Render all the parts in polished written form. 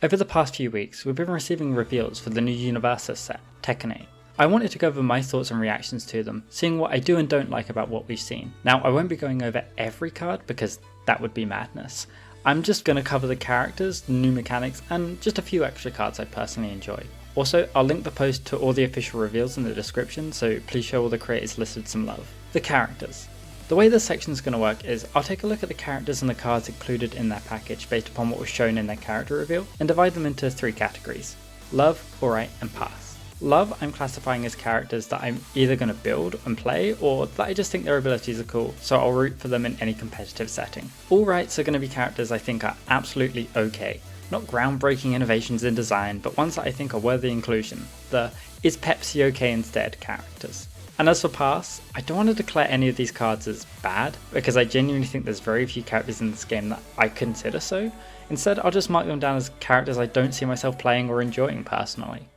Over the past few weeks, we've been receiving reveals for the new Universus set, Tekken 8. I wanted to go over my thoughts and reactions to them, seeing what I do and don't like about what we've seen. Now, I won't be going over every card because that would be madness. I'm just going to cover the characters, the new mechanics, and just a few extra cards I personally enjoy. Also, I'll link the post to all the official reveals in the description, so please show all the creators listed some love. The characters. The way this section is going to work is I'll take a look at the characters and the cards included in their package based upon what was shown in their character reveal and divide them into 3 categories: love, alright, and pass. Love I'm classifying as characters that I'm either going to build and play or that I just think their abilities are cool, so I'll root for them in any competitive setting. Alrights are going to be characters I think are absolutely okay. Not groundbreaking innovations in design, but ones that I think are worthy inclusion. The "is Pepsi okay instead" characters. And as for pass, I don't want to declare any of these cards as bad, because I genuinely think there's very few characters in this game that I consider so. Instead, I'll just mark them down as characters I don't see myself playing or enjoying personally.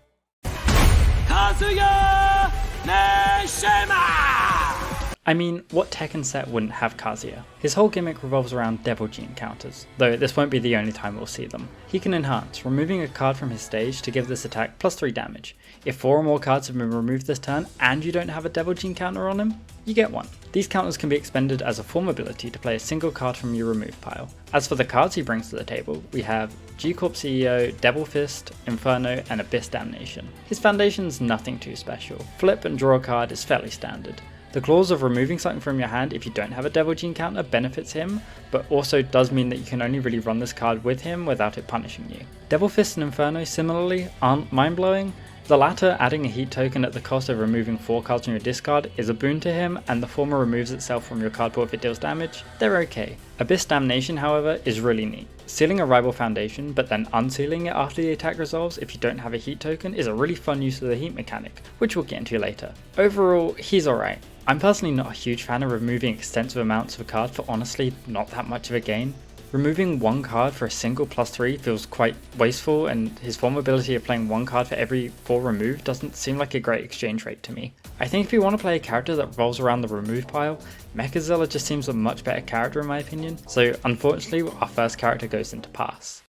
I mean, what Tekken set wouldn't have Kazuya? His whole gimmick revolves around Devil Gene counters, though this won't be the only time we'll see them. He can enhance, removing a card from his stage to give this attack +3 damage. If 4 or more cards have been removed this turn and you don't have a Devil Gene counter on him, you get one. These counters can be expended as a form ability to play a single card from your remove pile. As for the cards he brings to the table, we have G-Corp CEO, Devil Fist, Inferno, and Abyss Damnation. His foundation's nothing too special. Flip and draw a card is fairly standard. The clause of removing something from your hand if you don't have a Devil Gene counter benefits him, but also does mean that you can only really run this card with him without it punishing you. Devil Fist and Inferno similarly aren't mind-blowing. The latter, adding a heat token at the cost of removing 4 cards from your discard, is a boon to him, and the former removes itself from your card pool if it deals damage. They're okay. Abyss Damnation, however, is really neat. Sealing a rival foundation, but then unsealing it after the attack resolves if you don't have a heat token is a really fun use of the heat mechanic, which we'll get into later. Overall, he's alright. I'm personally not a huge fan of removing extensive amounts of a card for honestly not that much of a gain. Removing 1 card for a single +3 feels quite wasteful, and his form ability of playing 1 card for every 4 removed doesn't seem like a great exchange rate to me. I think if you want to play a character that revolves around the remove pile, Mechazilla just seems a much better character in my opinion, so unfortunately our first character goes into pass.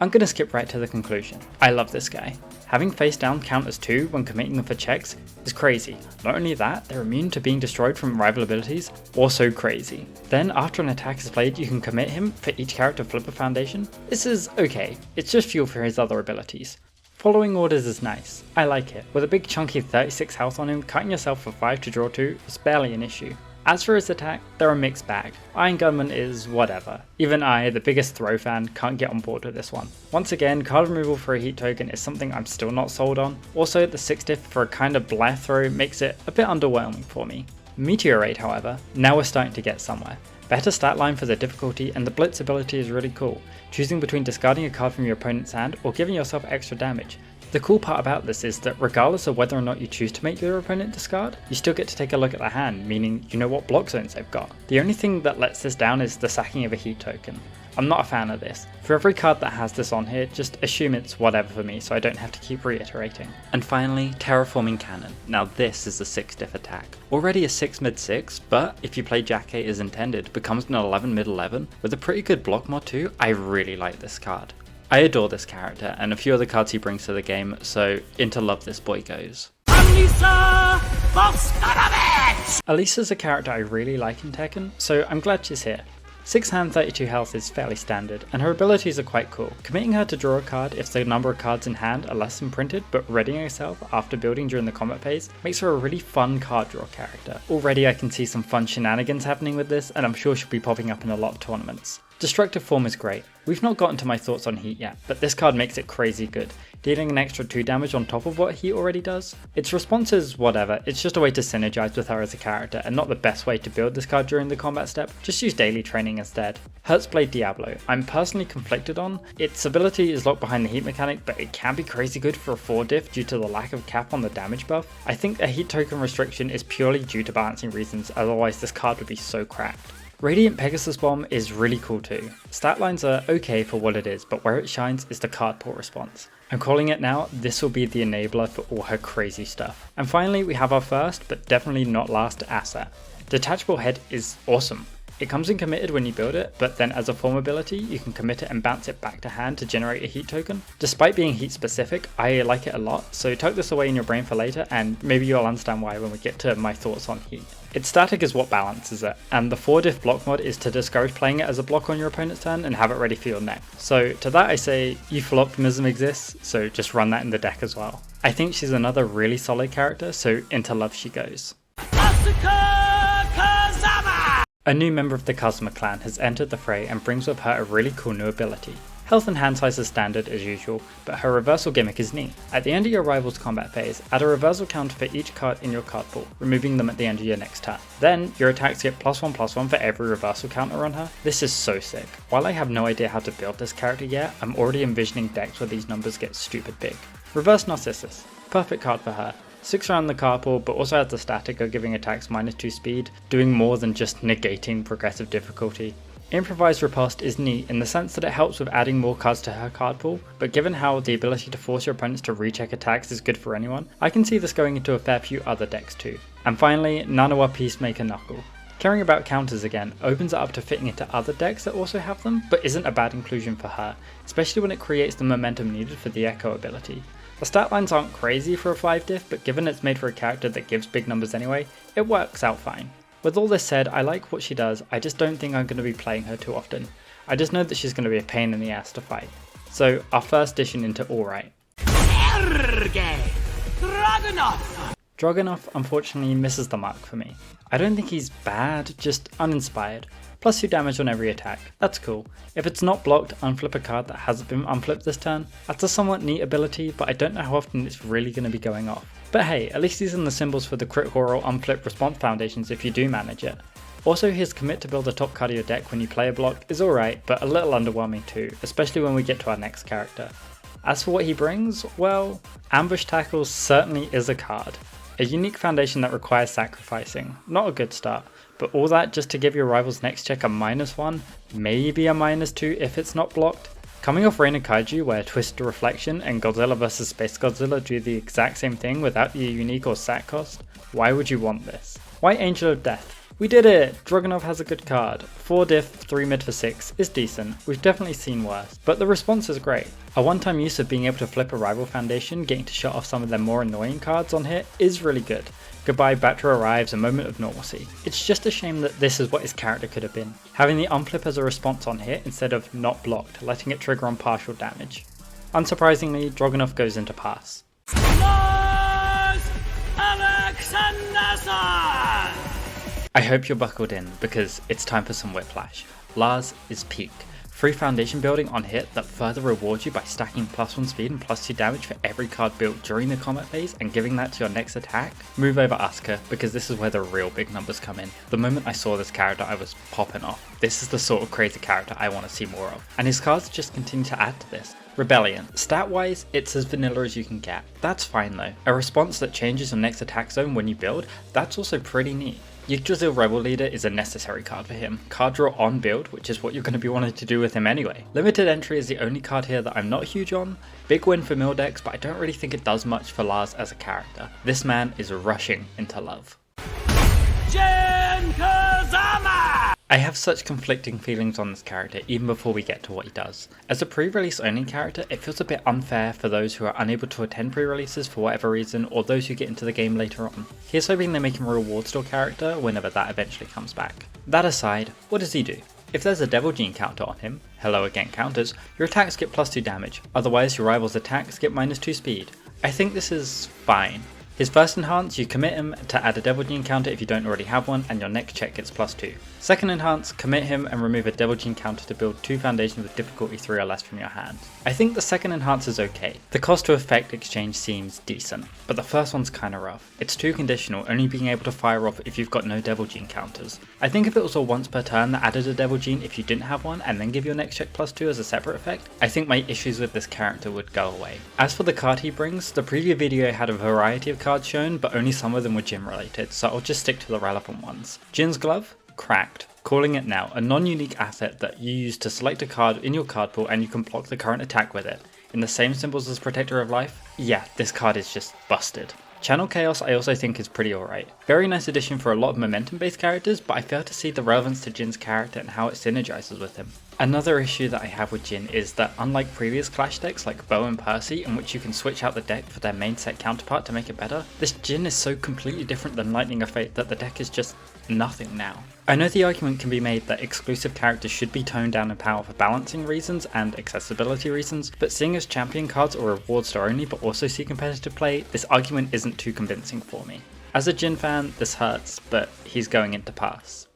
I'm gonna skip right to the conclusion. I love this guy. Having face down counters too when committing them for checks is crazy. Not only that, they're immune to being destroyed from rival abilities, also crazy. Then after an attack is played, you can commit him for each character flip a foundation. This is okay, it's just fuel for his other abilities. Following orders is nice, I like it. With a big chunky 36 health on him, cutting yourself for 5 to draw 2 is barely an issue. As for his attack, they're a mixed bag. Iron Gunman is whatever. Even I, the biggest throw fan, can't get on board with this one. Once again, card removal for a heat token is something I'm still not sold on. Also, the 6 diff for a kind of blare throw makes it a bit underwhelming for me. Meteorate, however, now we're starting to get somewhere. Better stat line for the difficulty, and the blitz ability is really cool, choosing between discarding a card from your opponent's hand or giving yourself extra damage. The cool part about this is that regardless of whether or not you choose to make your opponent discard, you still get to take a look at their hand, meaning you know what block zones they've got. The only thing that lets this down is the sacking of a heat token. I'm not a fan of this. For every card that has this on here, just assume it's whatever for me so I don't have to keep reiterating. And finally, Terraforming Cannon. Now this is the 6 diff attack. Already a 6 mid 6, but if you play Jack 8 as intended, becomes an 11 mid 11. With a pretty good block mod too, I really like this card. I adore this character and a few other cards he brings to the game, so into love this boy goes. Alisa's a character I really like in Tekken, so I'm glad she's here. 6 hand 32 health is fairly standard, and her abilities are quite cool. Committing her to draw a card if the number of cards in hand are less than printed, but readying herself after building during the combat phase makes her a really fun card draw character. Already I can see some fun shenanigans happening with this, and I'm sure she'll be popping up in a lot of tournaments. Destructive Form is great. We've not gotten to my thoughts on Heat yet, but this card makes it crazy good, dealing an extra 2 damage on top of what Heat already does. Its response is whatever, it's just a way to synergize with her as a character and not the best way to build this card during the combat step, just use daily training instead. Hertzblade Diablo, I'm personally conflicted on. Its ability is locked behind the heat mechanic, but it can be crazy good for a 4 diff due to the lack of cap on the damage buff. I think a heat token restriction is purely due to balancing reasons, otherwise this card would be so cracked. Radiant Pegasus Bomb is really cool too. Stat lines are okay for what it is, but where it shines is the card pool response. I'm calling it now, this will be the enabler for all her crazy stuff. And finally we have our first, but definitely not last asset. Detachable Head is awesome. It comes in committed when you build it, but then as a form ability, you can commit it and bounce it back to hand to generate a heat token. Despite being heat specific, I like it a lot, so tuck this away in your brain for later, and maybe you'll understand why when we get to my thoughts on heat. Its static is what balances it, and the 4-diff block mod is to discourage playing it as a block on your opponent's turn and have it ready for your neck. So to that I say, Youthful Optimism exists, so just run that in the deck as well. I think she's another really solid character, so into love she goes. A new member of the Kazuma clan has entered the fray and brings with her a really cool new ability. Health and hand size is standard as usual, but her reversal gimmick is neat. At the end of your rival's combat phase, add a reversal counter for each card in your card pool, removing them at the end of your next turn. Then, your attacks get +1/+1 for every reversal counter on her. This is so sick. While I have no idea how to build this character yet, I'm already envisioning decks where these numbers get stupid big. Reverse Narcissus. Perfect card for her. 6 around the card pool, but also has the static of giving attacks -2 speed, doing more than just negating progressive difficulty. Improvised Riposte is neat in the sense that it helps with adding more cards to her card pool, but given how the ability to force your opponents to recheck attacks is good for anyone, I can see this going into a fair few other decks too. And finally, Nanawa Peacemaker Knuckle. Caring about counters again opens it up to fitting into other decks that also have them, but isn't a bad inclusion for her, especially when it creates the momentum needed for the Echo ability. The stat lines aren't crazy for a 5-diff, but given it's made for a character that gives big numbers anyway, it works out fine. With all this said, I like what she does, I just don't think I'm going to be playing her too often. I just know that she's going to be a pain in the ass to fight. So, our first addition into Alright. Dragunov unfortunately misses the mark for me. I don't think he's bad, just uninspired. +2 damage on every attack, that's cool. If it's not blocked, unflip a card that hasn't been unflipped this turn. That's a somewhat neat ability, but I don't know how often it's really going to be going off. But hey, at least he's in the symbols for the critical or unflip response foundations if you do manage it. Also, his commit to build a top card of your deck when you play a block is alright, but a little underwhelming too, especially when we get to our next character. As for what he brings, well, Ambush Tackle certainly is a card. A unique foundation that requires sacrificing, not a good start, but all that just to give your rival's next check a -1, maybe a -2 if it's not blocked. Coming off Reign of Kaiju where Twisted Reflection and Godzilla vs Space Godzilla do the exact same thing without the unique or sack cost, why would you want this? Why Angel of Death? We did it! Dragunov has a good card. 4-diff, 3 mid for 6 is decent, we've definitely seen worse, but the response is great. A one-time use of being able to flip a rival foundation, getting to shut off some of their more annoying cards on hit is really good. Goodbye Batra arrives, a moment of normalcy. It's just a shame that this is what his character could have been. Having the unflip as a response on hit instead of not blocked, letting it trigger on partial damage. Unsurprisingly, Dragunov goes into pass. I hope you're buckled in, because it's time for some whiplash. Lars is peak. Free foundation building on hit that further rewards you by stacking +1 speed and +2 damage for every card built during the combat phase and giving that to your next attack? Move over Asuka, because this is where the real big numbers come in. The moment I saw this character I was popping off. This is the sort of crazy character I want to see more of. And his cards just continue to add to this. Rebellion. Stat wise, it's as vanilla as you can get. That's fine though. A response that changes your next attack zone when you build, that's also pretty neat. Yggdrasil Rebel Leader is a necessary card for him. Card draw on build, which is what you're going to be wanting to do with him anyway. Limited entry is the only card here that I'm not huge on. Big win for mill decks, but I don't really think it does much for Lars as a character. This man is rushing into love. I have such conflicting feelings on this character even before we get to what he does. As a pre-release only character, it feels a bit unfair for those who are unable to attend pre-releases for whatever reason, or those who get into the game later on. Here's hoping they make him a reward store character whenever that eventually comes back. That aside, what does he do? If there's a Devil Gene counter on him, hello again counters, your attacks get +2 damage, otherwise your rival's attacks get -2 speed. I think this is fine. His first enhance, you commit him to add a Devil Gene counter if you don't already have one, and your next check gets +2. Second enhance, commit him and remove a Devil Gene counter to build 2 foundations with difficulty 3 or less from your hand. I think the second enhance is okay. The cost to effect exchange seems decent, but the first one's kinda rough. It's too conditional, only being able to fire off if you've got no Devil Gene counters. I think if it was a once per turn that added a Devil Gene if you didn't have one, and then give your next check +2 as a separate effect, I think my issues with this character would go away. As for the card he brings, the preview video had a variety of cards shown, but only some of them were Jin related, so I'll just stick to the relevant ones. Jin's Glove? Cracked. Calling it now, a non-unique asset that you use to select a card in your card pool and you can block the current attack with it. In the same symbols as Protector of Life? Yeah, this card is just busted. Channel Chaos I also think is pretty alright. Very nice addition for a lot of momentum based characters, but I fail to see the relevance to Jin's character and how it synergizes with him. Another issue that I have with Jin is that unlike previous Clash decks like Bo and Percy, in which you can switch out the deck for their main set counterpart to make it better, this Jin is so completely different than Lightning of Fate that the deck is just nothing now. I know the argument can be made that exclusive characters should be toned down in power for balancing reasons and accessibility reasons, but seeing as champion cards are reward store only but also see competitive play, this argument isn't too convincing for me. As a Jin fan, this hurts, but he's going into pass.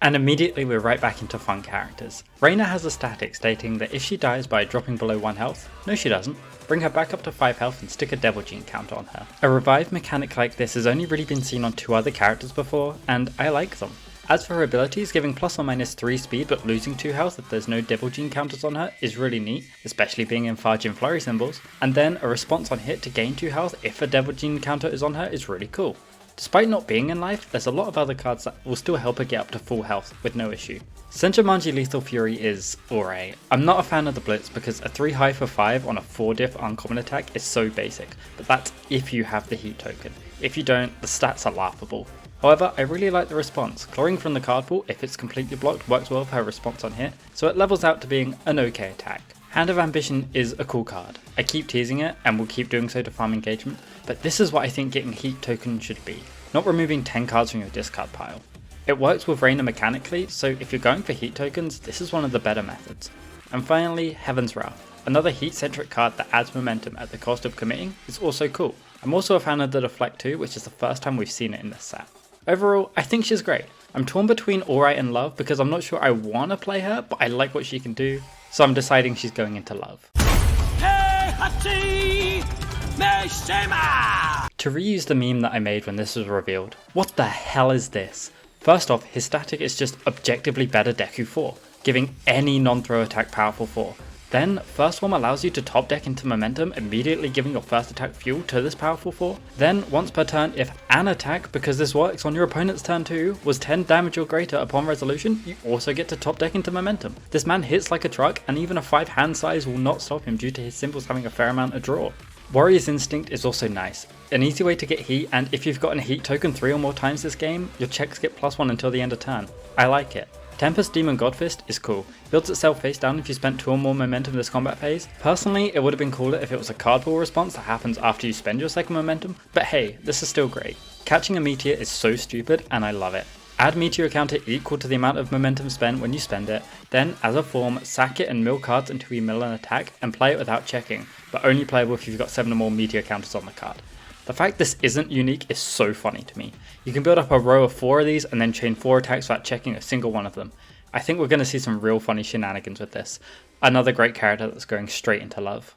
And immediately we're right back into fun characters. Reina has a static stating that if she dies by dropping below 1 health, no she doesn't, bring her back up to 5 health and stick a Devil Gene counter on her. A revive mechanic like this has only really been seen on 2 other characters before, and I like them. As for her abilities, giving plus or minus 3 speed but losing 2 health if there's no Devil Gene counters on her is really neat, especially being in Far Jin Flurry symbols, and then a response on hit to gain 2 health if a Devil Gene counter is on her is really cool. Despite not being in life, there's a lot of other cards that will still help her get up to full health with no issue. Senjumanji Lethal Fury is alright. I'm not a fan of the Blitz because a 3 high for 5 on a 4 diff uncommon attack is so basic, but that's if you have the heat token. If you don't, the stats are laughable. However, I really like the response. Clawing from the card pool, if it's completely blocked, works well with her response on hit, so it levels out to being an okay attack. Hand of Ambition is a cool card. I keep teasing it and will keep doing so to farm engagement, but this is what I think getting heat token should be, not removing 10 cards from your discard pile. It works with Reina mechanically, so if you're going for heat tokens, this is one of the better methods. And finally, Heaven's Wrath. Another heat centric card that adds momentum at the cost of committing is also cool. I'm also a fan of the Deflect too, which is the first time we've seen it in this set. Overall, I think she's great. I'm torn between alright and love because I'm not sure I want to play her, but I like what she can do, so I'm deciding she's going into love. To reuse the meme that I made when this was revealed, what the hell is this? First off, his static is just objectively better Deku 4, giving any non-throw attack powerful 4. Then, First Form allows you to top deck into momentum, immediately giving your first attack fuel to this powerful 4. Then, once per turn, if an attack, because this works on your opponent's turn too, was 10 damage or greater upon resolution, you also get to top deck into momentum. This man hits like a truck, and even a 5 hand size will not stop him due to his symbols having a fair amount of draw. Warrior's Instinct is also nice. An easy way to get heat, and if you've gotten a heat token 3 or more times this game, your checks get +1 until the end of turn. I like it. Tempest Demon Godfist is cool. Builds itself face down if you spent 2 or more momentum this combat phase. Personally, it would have been cooler if it was a card pool response that happens after you spend your second momentum, but hey, this is still great. Catching a meteor is so stupid and I love it. Add meteor counter equal to the amount of momentum spent when you spend it, then as a form, sack it and mill cards until you mill an attack and play it without checking, but only playable if you've got 7 or more meteor counters on the card. The fact this isn't unique is so funny to me. You can build up a row of 4 of these and then chain 4 attacks without checking a single one of them. I think we're going to see some real funny shenanigans with this. Another great character that's going straight into love.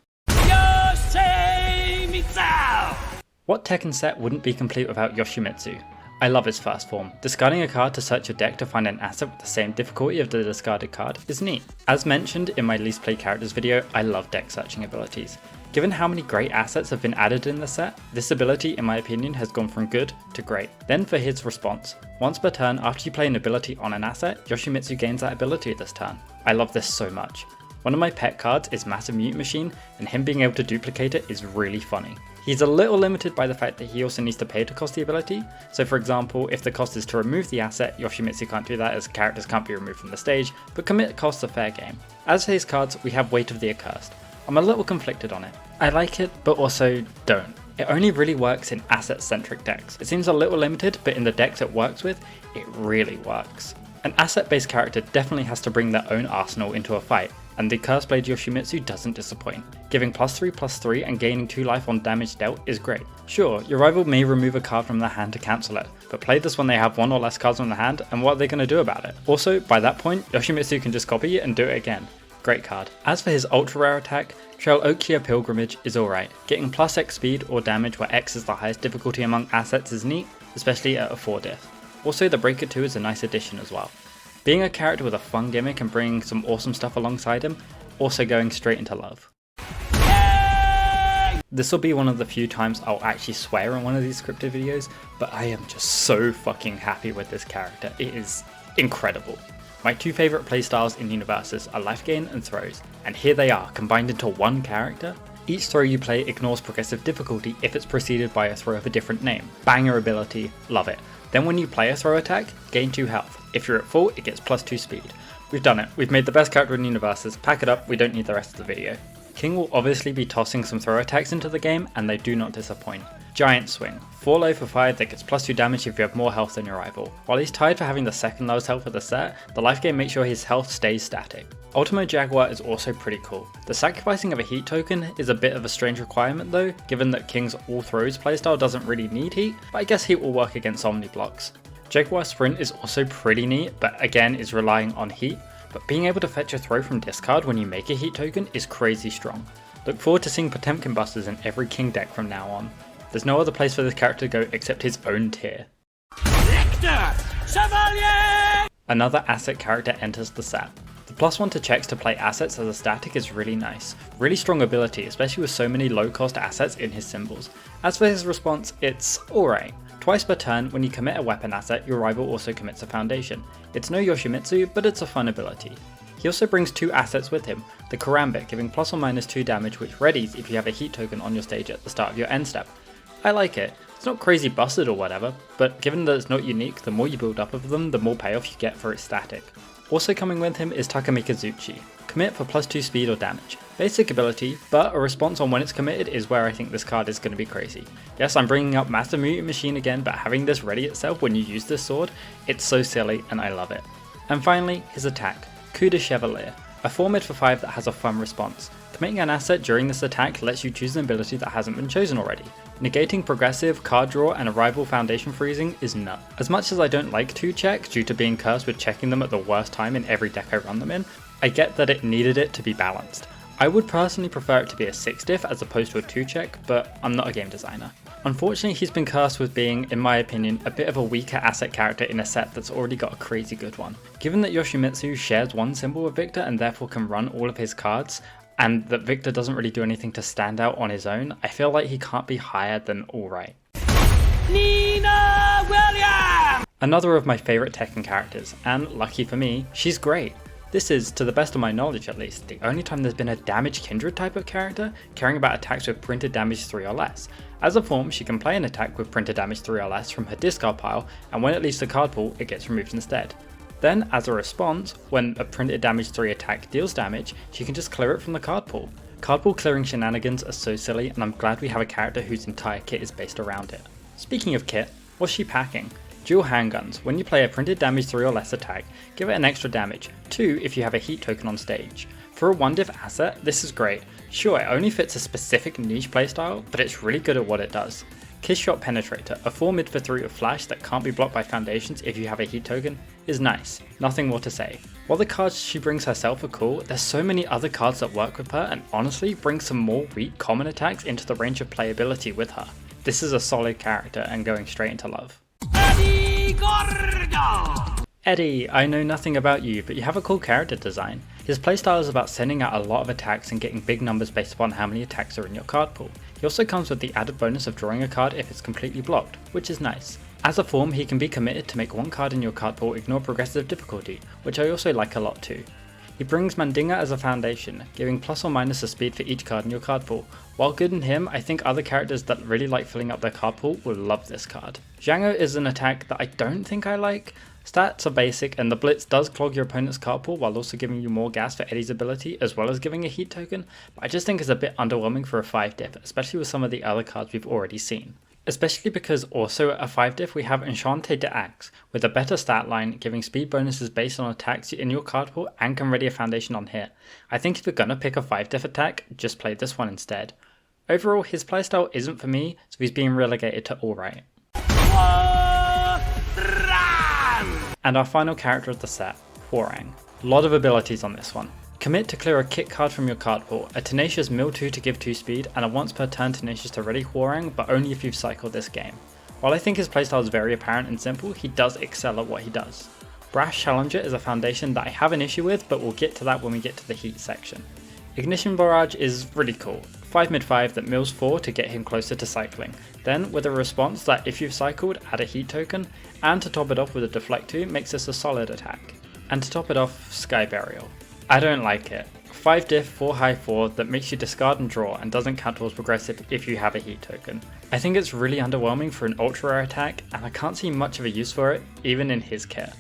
What Tekken set wouldn't be complete without Yoshimitsu? I love his first form. Discarding a card to search your deck to find an asset with the same difficulty of the discarded card is neat. As mentioned in my least played characters video, I love deck searching abilities. Given how many great assets have been added in the set, this ability in my opinion has gone from good to great. Then for his response. Once per turn after you play an ability on an asset, Yoshimitsu gains that ability this turn. I love this so much. One of my pet cards is Massive Mute Machine, and him being able to duplicate it is really funny. He's a little limited by the fact that he also needs to pay to cost the ability, so for example, if the cost is to remove the asset, Yoshimitsu can't do that as characters can't be removed from the stage, but commit costs are fair game. As for his cards, we have Weight of the Accursed. I'm a little conflicted on it. I like it, but also don't. It only really works in asset-centric decks. It seems a little limited, but in the decks it works with, it really works. An asset-based character definitely has to bring their own arsenal into a fight, and the Curse Blade Yoshimitsu doesn't disappoint. Giving +3/+3 and gaining 2 life on damage dealt is great. Sure, your rival may remove a card from their hand to cancel it, but play this when they have 1 or less cards on their hand, and what are they going to do about it? Also, by that point, Yoshimitsu can just copy it and do it again. Great card. As for his ultra rare attack, Trail Okia Pilgrimage is alright. Getting +X speed or damage where X is the highest difficulty among assets is neat, especially at a 4 diff. Also, the Breaker 2 is a nice addition as well. Being a character with a fun gimmick and bringing some awesome stuff alongside him, also going straight into love. This will be one of the few times I'll actually swear in one of these scripted videos, but I am just so fucking happy with this character. It is incredible. My 2 favourite playstyles in Universus are Life Gain and Throws, and here they are combined into one character. Each throw you play ignores progressive difficulty if it's preceded by a throw of a different name. Banger ability, love it. Then when you play a throw attack, gain 2 health. If you're at full, it gets plus 2 speed. We've done it, we've made the best character in Universus, pack it up, we don't need the rest of the video. King will obviously be tossing some throw attacks into the game, and they do not disappoint. Giant Swing, 4 low for 5 that gets plus 2 damage if you have more health than your rival. While he's tied for having the second lowest health of the set, the life gain makes sure his health stays static. Ultimo Jaguar is also pretty cool. The sacrificing of a heat token is a bit of a strange requirement though, given that King's all throws playstyle doesn't really need heat, but I guess heat will work against Omni blocks. Jaguar Sprint is also pretty neat, but again is relying on heat, but being able to fetch a throw from discard when you make a heat token is crazy strong. Look forward to seeing Potemkin Busters in every King deck from now on. There's no other place for this character to go except his own tier. Victor Chevalier! Another asset character enters the set. The +1 to checks to play assets as a static is really nice. Really strong ability, especially with so many low cost assets in his symbols. As for his response, it's alright. Twice per turn, when you commit a weapon asset, your rival also commits a foundation. It's no Yoshimitsu, but it's a fun ability. He also brings 2 assets with him, the Karambit giving plus or minus 2 damage which readies if you have a heat token on your stage at the start of your end step. I like it. It's not crazy busted or whatever, but given that it's not unique, the more you build up of them, the more payoff you get for its static. Also coming with him is Takamikazuchi. Commit for plus 2 speed or damage. Basic ability, but a response on when it's committed is where I think this card is going to be crazy. Yes, I'm bringing up Master Mutant Machine again, but having this ready itself when you use this sword, it's so silly and I love it. And finally, his attack, Coup de Chevalier, a 4 mid for 5 that has a fun response. Committing an asset during this attack lets you choose an ability that hasn't been chosen already. Negating progressive, card draw, and a rival foundation freezing is nut. As much as I don't like 2 checks due to being cursed with checking them at the worst time in every deck I run them in, I get that it needed it to be balanced. I would personally prefer it to be a 6 diff as opposed to a 2 check, but I'm not a game designer. Unfortunately, he's been cursed with being, in my opinion, a bit of a weaker asset character in a set that's already got a crazy good one. Given that Yoshimitsu shares one symbol with Victor and therefore can run all of his cards, and that Victor doesn't really do anything to stand out on his own, I feel like he can't be higher than alright. Nina Williams! Another of my favourite Tekken characters, and lucky for me, she's great. This is, to the best of my knowledge at least, the only time there's been a damage kindred type of character caring about attacks with printed damage 3 or less. As a form, she can play an attack with printed damage 3 or less from her discard pile, and when it leaves the card pool, it gets removed instead. Then, as a response, when a printed damage 3 attack deals damage, she can just clear it from the card pool. Card pool clearing shenanigans are so silly, and I'm glad we have a character whose entire kit is based around it. Speaking of kit, what's she packing? Dual handguns. When you play a printed damage 3 or less attack, give it an extra damage, 2 if you have a heat token on stage. For a 1 diff asset, this is great. Sure, it only fits a specific niche playstyle, but it's really good at what it does. Kiss Shot Penetrator, a 4 mid for 3 with flash that can't be blocked by foundations if you have a heat token, is nice. Nothing more to say. While the cards she brings herself are cool, there's so many other cards that work with her and honestly bring some more weak common attacks into the range of playability with her. This is a solid character and going straight into love. Eddie Gordo! Eddie, I know nothing about you, but you have a cool character design. His playstyle is about sending out a lot of attacks and getting big numbers based upon how many attacks are in your card pool. He also comes with the added bonus of drawing a card if it's completely blocked, which is nice. As a form, he can be committed to make 1 card in your card pool ignore progressive difficulty, which I also like a lot too. He brings Mandinga as a foundation, giving plus or minus a speed for each card in your card pool. While good in him, I think other characters that really like filling up their card pool will love this card. Django is an attack that I don't think I like. Stats are basic and the blitz does clog your opponent's card pool while also giving you more gas for Eddie's ability as well as giving a heat token, but I just think it's a bit underwhelming for a 5 diff, especially with some of the other cards we've already seen. Especially because also at a 5 diff we have Enchanté d'Axe, with a better stat line giving speed bonuses based on attacks in your card pool and can ready a foundation on hit. I think if you're gonna pick a 5 diff attack, just play this one instead. Overall, his playstyle isn't for me, so he's being relegated to alright. And our final character of the set, Hwoarang. Lot of abilities on this one. Commit to clear a kit card from your card pool, a Tenacious Mill 2 to give 2 speed, and a once per turn Tenacious to ready Hwoarang, but only if you've cycled this game. While I think his playstyle is very apparent and simple, he does excel at what he does. Brash Challenger is a foundation that I have an issue with, but we'll get to that when we get to the heat section. Ignition Barrage is really cool. 5 mid 5 that mills 4 to get him closer to cycling. Then with a response that if you've cycled, add a heat token, and to top it off with a deflect 2 makes this a solid attack. And to top it off, Sky Burial. I don't like it. 5 diff, 4 high 4 that makes you discard and draw and doesn't count towards progressive if you have a heat token. I think it's really underwhelming for an ultra rare attack, and I can't see much of a use for it, even in his kit.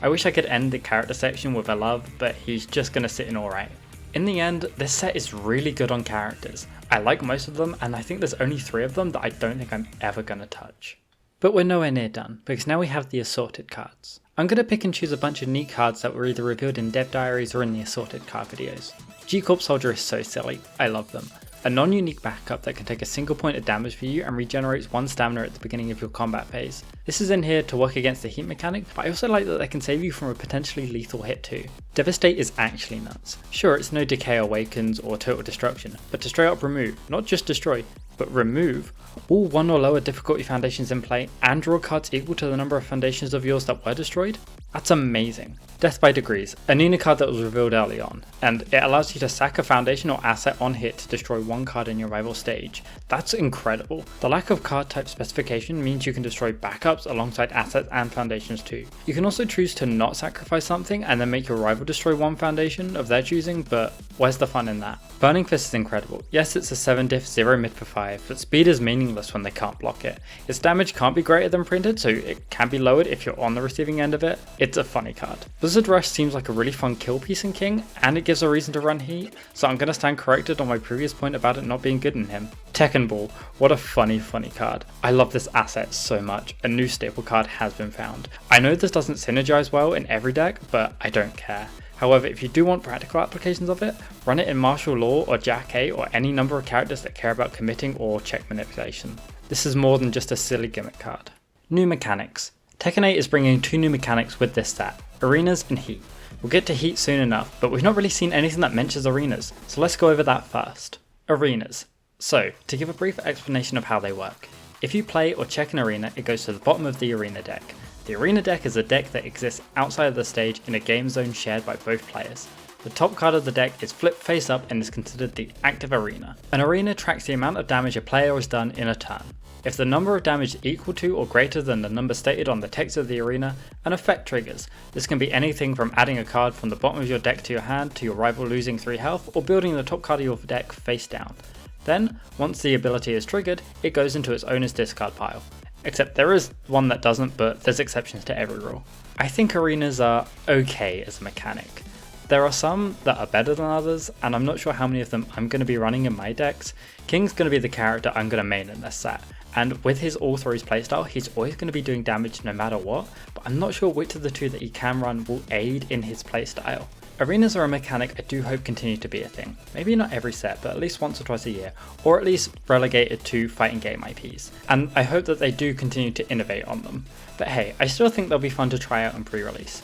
I wish I could end the character section with a love, but he's just gonna sit in alright. In the end, this set is really good on characters. I like most of them, and I think there's only 3 of them that I don't think I'm ever gonna touch. But we're nowhere near done, because now we have the assorted cards. I'm going to pick and choose a bunch of neat cards that were either revealed in dev diaries or in the assorted card videos. G-Corp Soldier is so silly, I love them. A non-unique backup that can take a single point of damage for you and regenerates 1 stamina at the beginning of your combat phase. This is in here to work against the heat mechanic, but I also like that they can save you from a potentially lethal hit too. Devastate is actually nuts. Sure, it's no Decay Awakens or Total Destruction, but to straight up remove, not just destroy, but remove all 1 or lower difficulty foundations in play and draw cards equal to the number of foundations of yours that were destroyed? That's amazing. Death by Degrees, a Nina card that was revealed early on, and it allows you to sack a foundation or asset on hit to destroy 1 card in your rival stage. That's incredible. The lack of card type specification means you can destroy backups alongside assets and foundations too. You can also choose to not sacrifice something and then make your rival destroy 1 foundation of their choosing, but where's the fun in that? Burning Fist is incredible. Yes, it's a 7 diff 0 mid for 5, but speed is meaningless when they can't block it. Its damage can't be greater than printed, so it can be lowered if you're on the receiving end of it. It's a funny card. Blizzard Rush seems like a really fun kill piece in King, and it gives a reason to run heat, so I'm gonna stand corrected on my previous point about it not being good in him. Tekken Ball, what a funny card. I love this asset so much. A new staple card has been found. I know this doesn't synergize well in every deck, but I don't care. However, if you do want practical applications of it, run it in Martial Law or Jack A or any number of characters that care about committing or check manipulation. This is more than just a silly gimmick card. New mechanics. Tekken 8 is bringing 2 new mechanics with this set, Arenas and Heat. We'll get to Heat soon enough, but we've not really seen anything that mentions Arenas, so let's go over that first. Arenas. So, to give a brief explanation of how they work. If you play or check an arena, it goes to the bottom of the arena deck. The arena deck is a deck that exists outside of the stage in a game zone shared by both players. The top card of the deck is flipped face up and is considered the active arena. An arena tracks the amount of damage a player has done in a turn. If the number of damage is equal to or greater than the number stated on the text of the arena, an effect triggers. This can be anything from adding a card from the bottom of your deck to your hand, to your rival losing 3 health, or building the top card of your deck face down. Then, once the ability is triggered, it goes into its owner's discard pile. Except there is one that doesn't, but there's exceptions to every rule. I think arenas are okay as a mechanic. There are some that are better than others, and I'm not sure how many of them I'm going to be running in my decks. King's going to be the character I'm going to main in this set, and with his all throws playstyle, he's always going to be doing damage no matter what, but I'm not sure which of the 2 that he can run will aid in his playstyle. Arenas are a mechanic I do hope continue to be a thing. Maybe not every set, but at least once or twice a year, or at least relegated to fighting game IPs. And I hope that they do continue to innovate on them. But hey, I still think they'll be fun to try out in pre-release.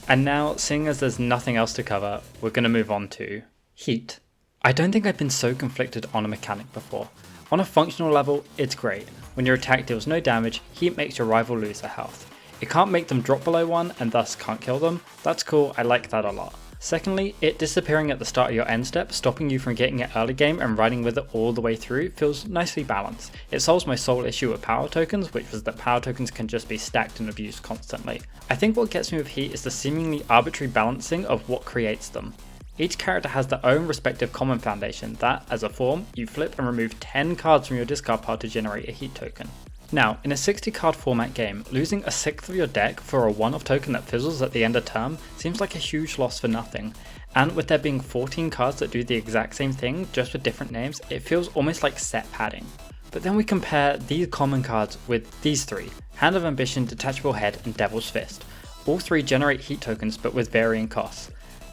And now, seeing as there's nothing else to cover, we're going to move on to Heat. I don't think I've been so conflicted on a mechanic before. On a functional level, it's great. When your attack deals no damage, Heat makes your rival lose their health. It can't make them drop below 1 and thus can't kill them. That's cool, I like that a lot. Secondly, it disappearing at the start of your end step, stopping you from getting it early game and riding with it all the way through, feels nicely balanced. It solves my sole issue with power tokens, which was that power tokens can just be stacked and abused constantly. I think what gets me with Heat is the seemingly arbitrary balancing of what creates them. Each character has their own respective common foundation that, as a form, you flip and remove 10 cards from your discard pile to generate a Heat token. Now, in a 60 card format game, losing a 1/6 of your deck for a one-off token that fizzles at the end of turn seems like a huge loss for nothing, and with there being 14 cards that do the exact same thing, just with different names, it feels almost like set padding. But then we compare these common cards with these 3, Hand of Ambition, Detachable Head, and Devil's Fist. All 3 generate Heat tokens but with varying costs.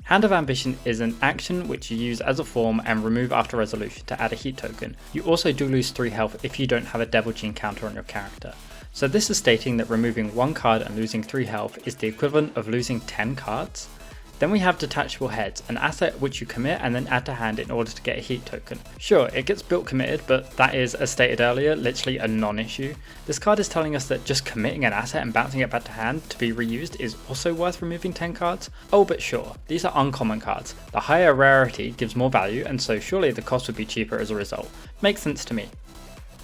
Hand of Ambition is an action which you use as a form and remove after resolution to add a Heat token. You also do lose 3 health if you don't have a Devil Gene counter on your character. So this is stating that removing 1 card and losing 3 health is the equivalent of losing 10 cards. Then we have Detachable Heads, an asset which you commit and then add to hand in order to get a Heat token. Sure, it gets built committed, but that is, as stated earlier, literally a non-issue. This card is telling us that just committing an asset and bouncing it back to hand to be reused is also worth removing 10 cards? Oh, but sure, these are uncommon cards. The higher rarity gives more value, and so surely the cost would be cheaper as a result. Makes sense to me.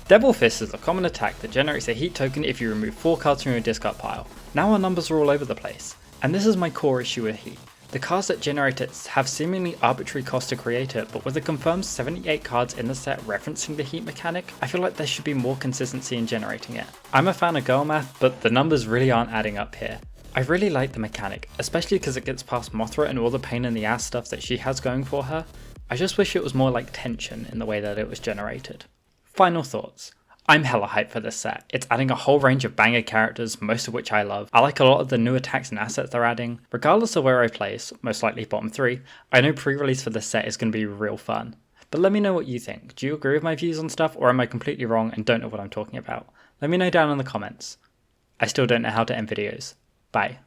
Devil Fist is a common attack that generates a Heat token if you remove 4 cards from your discard pile. Now our numbers are all over the place. And this is my core issue with Heat. The cards that generate it have seemingly arbitrary cost to create it, but with a confirmed 78 cards in the set referencing the heat mechanic, I feel like there should be more consistency in generating it. I'm a fan of girl math, but the numbers really aren't adding up here. I really like the mechanic, especially because it gets past Mothra and all the pain in the ass stuff that she has going for her. I just wish it was more like tension in the way that it was generated. Final thoughts. I'm hella hyped for this set. It's adding a whole range of banger characters, most of which I love. I like a lot of the new attacks and assets they're adding. Regardless of where I place, most likely bottom 3, I know pre-release for this set is going to be real fun. But let me know what you think. Do you agree with my views on stuff, or am I completely wrong and don't know what I'm talking about? Let me know down in the comments. I still don't know how to end videos. Bye.